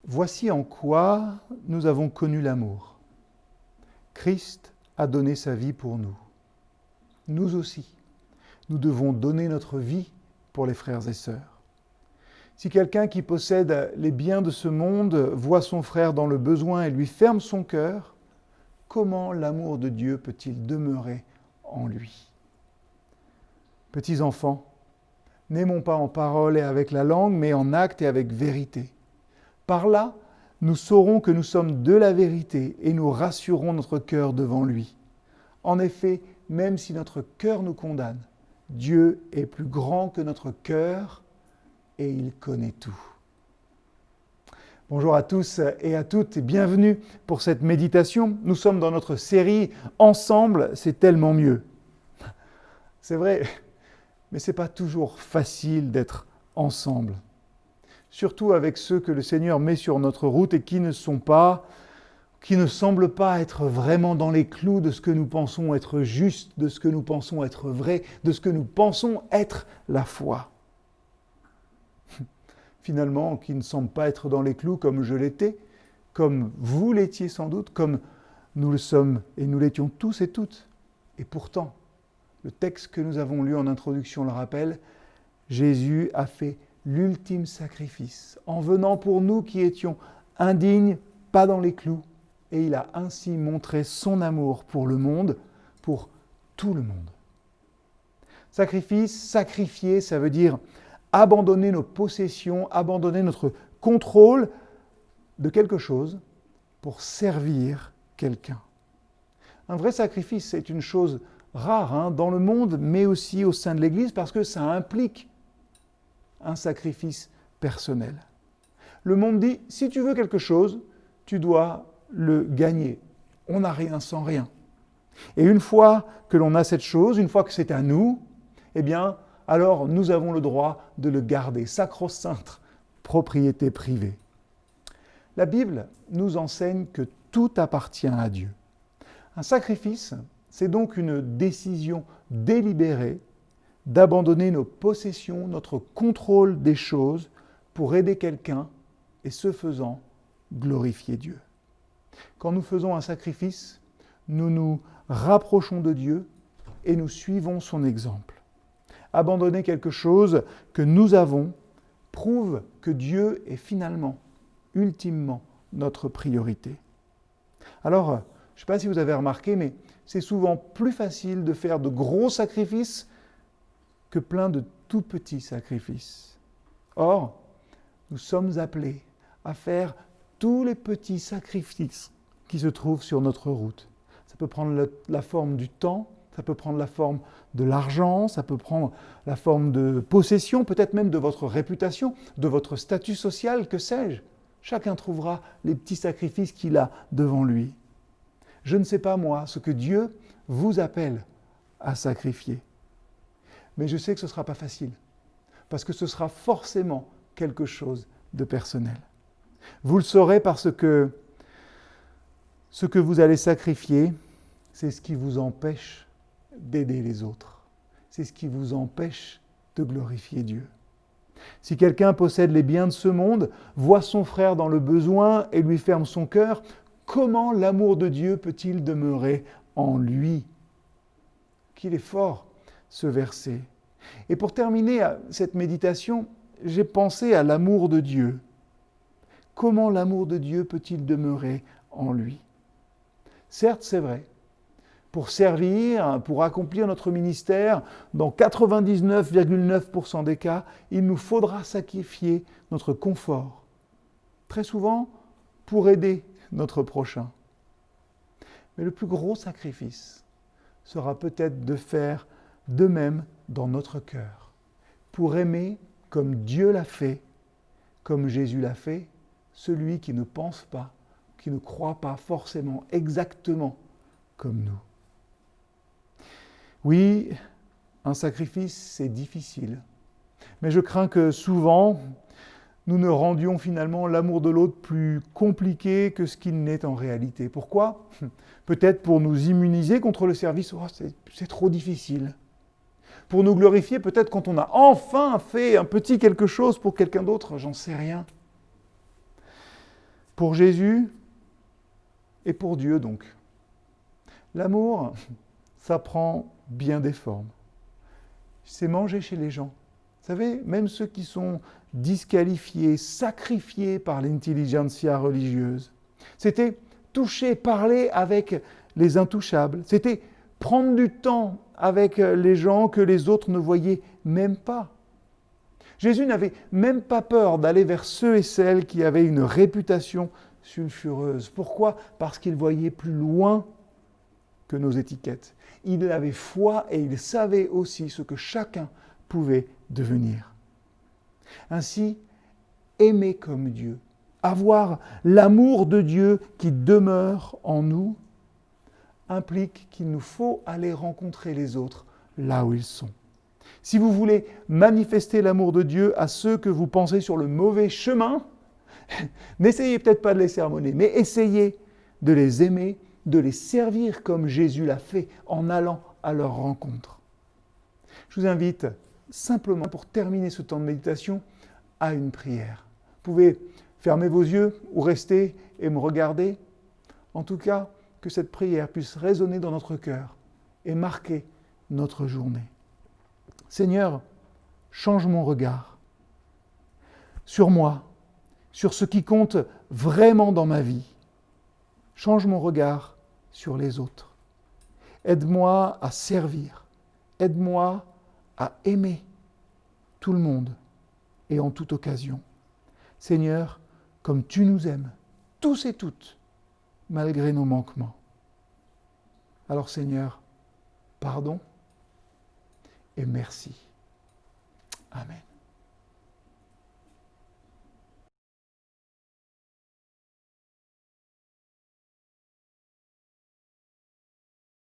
Voici en quoi nous avons connu l'amour. Christ a donné sa vie pour nous. Nous aussi, nous devons donner notre vie pour les frères et sœurs. Si quelqu'un qui possède les biens de ce monde voit son frère dans le besoin et lui ferme son cœur, comment l'amour de Dieu peut-il demeurer en lui ? Petits enfants, n'aimons pas en parole et avec la langue, mais en acte et avec vérité. Par là, nous saurons que nous sommes de la vérité et nous rassurons notre cœur devant lui. En effet, même si notre cœur nous condamne, Dieu est plus grand que notre cœur et il connaît tout. Bonjour à tous et à toutes et bienvenue pour cette méditation. Nous sommes dans notre série « Ensemble, c'est tellement mieux ». C'est vrai, mais ce n'est pas toujours facile d'être ensemble. Surtout avec ceux que le Seigneur met sur notre route et qui ne semblent pas être vraiment dans les clous de ce que nous pensons être juste, de ce que nous pensons être vrai, de ce que nous pensons être la foi. Finalement, qui ne semblent pas être dans les clous comme je l'étais, comme vous l'étiez sans doute, comme nous le sommes et nous l'étions tous et toutes. Et pourtant, le texte que nous avons lu en introduction le rappelle, Jésus a fait l'ultime sacrifice, en venant pour nous qui étions indignes, pas dans les clous, et il a ainsi montré son amour pour le monde, pour tout le monde. Sacrifice, sacrifier, ça veut dire abandonner nos possessions, abandonner notre contrôle de quelque chose pour servir quelqu'un. Un vrai sacrifice, c'est une chose rare dans le monde, mais aussi au sein de l'Église, parce que ça implique un sacrifice personnel. Le monde dit, si tu veux quelque chose, tu dois le gagner. On n'a rien sans rien. Et une fois que l'on a cette chose, une fois que c'est à nous, eh bien, alors nous avons le droit de le garder, sacro-sainte propriété privée. La Bible nous enseigne que tout appartient à Dieu. Un sacrifice, c'est donc une décision délibérée d'abandonner nos possessions, notre contrôle des choses pour aider quelqu'un et ce faisant, glorifier Dieu. Quand nous faisons un sacrifice, nous nous rapprochons de Dieu et nous suivons son exemple. Abandonner quelque chose que nous avons prouve que Dieu est finalement, ultimement, notre priorité. Alors, je ne sais pas si vous avez remarqué, mais c'est souvent plus facile de faire de gros sacrifices que plein de tout petits sacrifices. Or, nous sommes appelés à faire tous les petits sacrifices qui se trouvent sur notre route. Ça peut prendre la forme du temps, ça peut prendre la forme de l'argent, ça peut prendre la forme de possession, peut-être même de votre réputation, de votre statut social, que sais-je. Chacun trouvera les petits sacrifices qu'il a devant lui. Je ne sais pas, moi, ce que Dieu vous appelle à sacrifier. Mais je sais que ce ne sera pas facile, parce que ce sera forcément quelque chose de personnel. Vous le saurez parce que ce que vous allez sacrifier, c'est ce qui vous empêche d'aider les autres. C'est ce qui vous empêche de glorifier Dieu. Si quelqu'un possède les biens de ce monde, voit son frère dans le besoin et lui ferme son cœur, comment l'amour de Dieu peut-il demeurer en lui ? Qu'il est fort, ce verset. Et pour terminer cette méditation, j'ai pensé à l'amour de Dieu. Comment l'amour de Dieu peut-il demeurer en lui ? Certes, c'est vrai. Pour servir, pour accomplir notre ministère, dans 99,9% des cas, il nous faudra sacrifier notre confort. Très souvent, pour aider notre prochain. Mais le plus gros sacrifice sera peut-être de faire de même dans notre cœur, pour aimer comme Dieu l'a fait, comme Jésus l'a fait, celui qui ne pense pas, qui ne croit pas forcément exactement comme nous. Oui, un sacrifice, c'est difficile, mais je crains que souvent, nous ne rendions finalement l'amour de l'autre plus compliqué que ce qu'il n'est en réalité. Pourquoi ? Peut-être pour nous immuniser contre le service, c'est trop difficile. Pour nous glorifier, peut-être quand on a enfin fait un petit quelque chose pour quelqu'un d'autre, j'en sais rien. Pour Jésus et pour Dieu donc. L'amour, ça prend bien des formes. C'est manger chez les gens. Vous savez, même ceux qui sont disqualifiés, sacrifiés par l'intelligentsia religieuse. C'était toucher, parler avec les intouchables. C'était prendre du temps avec les gens que les autres ne voyaient même pas. Jésus n'avait même pas peur d'aller vers ceux et celles qui avaient une réputation sulfureuse. Pourquoi ? Parce qu'il voyait plus loin que nos étiquettes. Il avait foi et il savait aussi ce que chacun pouvait devenir. Ainsi, aimer comme Dieu, avoir l'amour de Dieu qui demeure en nous, implique qu'il nous faut aller rencontrer les autres là où ils sont. Si vous voulez manifester l'amour de Dieu à ceux que vous pensez sur le mauvais chemin, n'essayez peut-être pas de les sermonner, mais essayez de les aimer, de les servir comme Jésus l'a fait en allant à leur rencontre. Je vous invite simplement, pour terminer ce temps de méditation, à une prière. Vous pouvez fermer vos yeux ou rester et me regarder. En tout cas, que cette prière puisse résonner dans notre cœur et marquer notre journée. Seigneur, change mon regard sur moi, sur ce qui compte vraiment dans ma vie. Change mon regard sur les autres. Aide-moi à servir. Aide-moi à aimer tout le monde et en toute occasion. Seigneur, comme tu nous aimes, tous et toutes, malgré nos manquements. Alors Seigneur, pardon et merci. Amen.